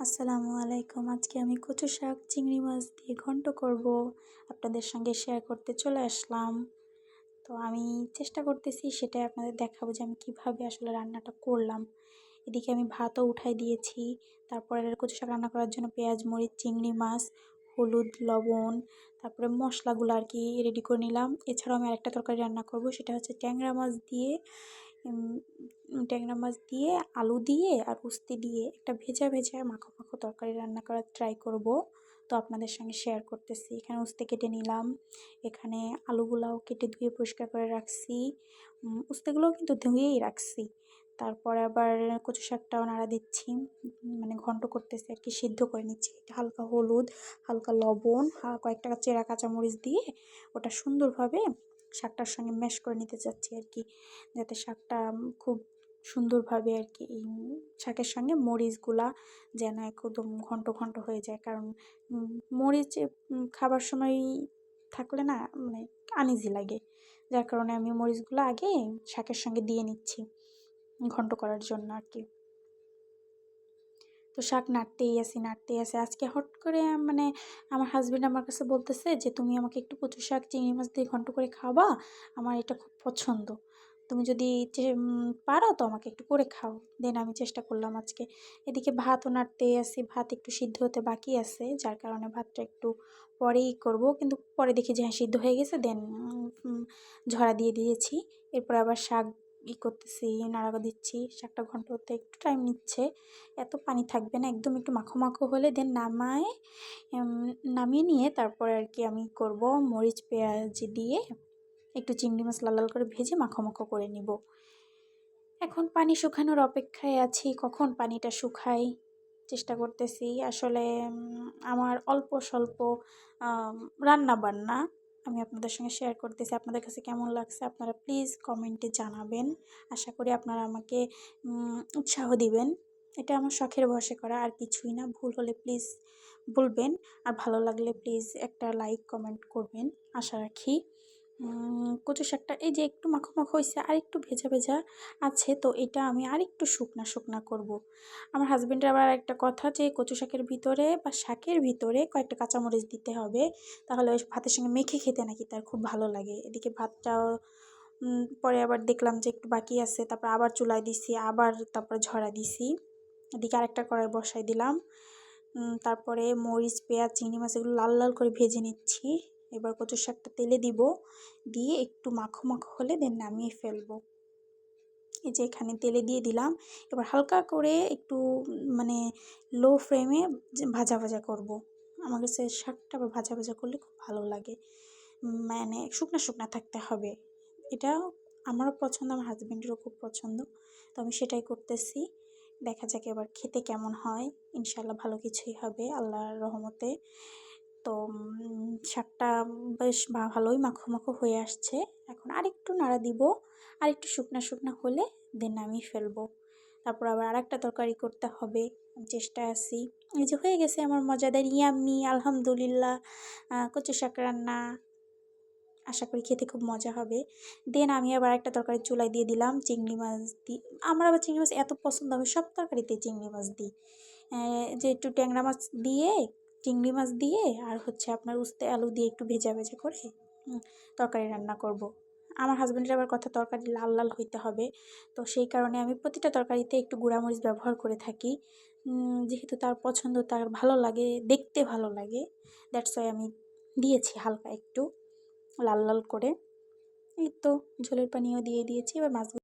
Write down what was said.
আসসালামু আলাইকুম। আজকে আমি কচু শাক চিংড়ি মাছ দিয়ে ঘন্ট করব। আপনাদের সঙ্গে শেয়ার করতে চলে আসলাম। তো আমি চেষ্টা করতেছি সেটাই আপনাদের দেখাবো যে আমি কিভাবে আসলে রান্নাটা করলাম। এদিকে আমি ভাতও উঠাই দিয়েছি। তারপরে কচু শাক রান্না করার জন্য পেঁয়াজ, মরিচ, চিংড়ি মাছ, হলুদ, লবণ, তারপরে মশলাগুলো আর কি রেডি করে নিলাম। এছাড়াও আমি আরেকটা তরকারি রান্না করব, সেটা হচ্ছে ট্যাংরা মাছ দিয়ে ট্যাংরা মাছ দিয়ে আলু দিয়ে আর উস্তে দিয়ে একটা ভেজা ভেজা মাখো মাখো তরকারি রান্না করার ট্রাই করব। তো আপনাদের সঙ্গে শেয়ার করতেছি। এখানে উস্তে কেটে নিলাম, এখানে আলুগুলাও কেটে ধুয়ে পরিষ্কার করে রাখছি, উস্তেগুলোও কিন্তু ধুয়েই রাখছি। তারপরে আবার কচু শাকটাও নাড়া দিচ্ছি, মানে ঘন্ট করতেছি আর কি, সিদ্ধ করে নিচ্ছি। হালকা হলুদ, হালকা লবণ, কয়েকটা চেরা কাঁচামরিচ দিয়ে ওটা সুন্দরভাবে শাকটার সঙ্গে ম্যাশ করে নিতে চাচ্ছি আর কি, যাতে শাকটা খুব সুন্দরভাবে আর কি শাকের সঙ্গে মরিচগুলা যেন একদম ঘন্ট ঘন্ট হয়ে যায়। কারণ মরিচ খাবার সময় থাকলে না মানে আনইজি লাগে, যার কারণে আমি মরিচগুলো আগে শাকের সঙ্গে দিয়ে নিচ্ছি ঘন্ট করার জন্য আর কি। তো শাক নাড়তেই আছি। আজকে হট করে মানে আমার হাজবেন্ড আমার কাছে বলতেছে যে তুমি আমাকে একটু কচু শাক চিংড়ি মাছ দিয়ে ঘন্ট করে খাওয়াবা, আমার এটা খুব পছন্দ। তুমি যদি পারো তো আমাকে একটু করে খাও। দেন আমি চেষ্টা করলাম আজকে। এদিকে ভাতও নাড়তেই আছি, ভাত একটু সিদ্ধ হতে বাকি আছে, যার কারণে ভাতটা একটু পরেই করব। কিন্তু পরে দেখি যে হ্যাঁ সিদ্ধ হয়ে গেছে, দেন ঝরা দিয়ে দিয়েছি। এরপর আবার শাক করতেছি, নাড়া দিচ্ছি। শাকটা ঘন্ট হতে একটু টাইম নিচ্ছে, এত পানি থাকবে না, একদম একটু মাখো মাখো হলে দেন নামিয়ে নিয়ে তারপরে আর কি আমি করব মরিচ পেঁয়াজ দিয়ে একটু চিংড়ি মাছ লাল লাল করে ভেজে মাখো মাখো করে নিব। এখন পানি শুকানোর অপেক্ষায় আছি, কখন পানিটা শুকাই চেষ্টা করতেছি। আসলে আমার অল্প স্বল্প রান্না বান্না আমি আপনাদের সঙ্গে শেয়ার করতেছি। আপনাদের কাছে কেমন লাগছে আপনারা প্লিজ কমেন্টে জানাবেন। আশা করি আপনারা আমাকে উৎসাহ দিবেন। এটা আমার শখের বশে করা, আর কিছুই না। ভুল হলে প্লিজ বলবেন, আর ভালো লাগলে প্লিজ একটা লাইক কমেন্ট করবেন, আশা রাখি। কচু শাকটা এই যে একটু মাখো মাখো হয়েছে, আর একটু ভেজা ভেজা আছে, তো এটা আমি আর একটু শুকনা শুকনা করব। আমার হাজবেন্ডের আবার একটা কথা যে কচু শাকের ভিতরে বা শাকের ভিতরে কয়েকটা কাঁচামরিচ দিতে হবে, তাহলে ওই ভাতের সঙ্গে মেখে খেতে নাকি তার খুব ভালো লাগে। এদিকে ভাতটাও পরে আবার দেখলাম যে একটু বাকি আছে, তারপর আবার চুলায় দিছি, আবার তারপরে ঝরা দিছি। এদিকে আরেকটা কড়াই বসাই দিলাম। তারপরে মরিচ পেঁয়াজ চিংড়ি মাছ এগুলো লাল লাল করে ভেজে নিচ্ছি। এবার কচু শাকটা তেলে দিব, দিয়ে একটু মাখো মাখো হলে দেন নামিয়ে ফেলবো। এই যে এখানে তেলে দিয়ে দিলাম। এবার হালকা করে একটু মানে লো ফ্লেমে ভাজা ভাজা করব। আমার কাছে শাকটা আবার ভাজা ভাজা করলে খুব ভালো লাগে, মানে শুকনা শুকনা থাকতে হবে। এটা আমারও পছন্দ, আমার হাজব্যান্ডেরও খুব পছন্দ, তো আমি সেটাই করতেছি। দেখা যাক এবার খেতে কেমন হয়। ইনশাল্লাহ ভালো কিছুই হবে আল্লাহর রহমতে। তো শাকটা বেশ ভালোই মাখো মাখো হয়ে আসছে। এখন আরেকটু নাড়া দিব, আরেকটু শুকনা শুকনা হলে দেন নামিয়ে ফেলবো। তারপর আবার আরেকটা তরকারি করতে হবে, চেষ্টায় আছি। এই যে হয়ে গেছে আমার মজাদার ইয়াম্মি আলহামদুলিল্লাহ কচু শাক রান্না। আশা করি খেতে খুব মজা হবে। দেন আমি আবার একটা তরকারি চুলায় দিয়ে দিলাম, চিংড়ি মাছ দিই। আমার আবার চিংড়ি মাছ এত পছন্দ, আমি সব তরকারিতে চিংড়ি মাছ দিই। যে একটু ট্যাংরা মাছ দিয়ে, চিংড়ি মাছ দিয়ে, আর হচ্ছে আপনার উস্তে আলু দিয়ে একটু ভেজা ভেজা করে তরকারি রান্না করব। আমার হাজব্যান্ডের আবার কথা তরকারি লাল লাল হইতে হবে, তো সেই কারণে আমি প্রতিটা তরকারিতে একটু গুঁড়ামরিচ ব্যবহার করে থাকি। যেহেতু তার পছন্দ, তার ভালো লাগে, দেখতে ভালো লাগে, দ্যাটস ওয়াই আমি দিয়েছি হালকা একটু লাল লাল করে। এই তো ঝোলের পানিও দিয়ে দিয়েছি। এবার মাছ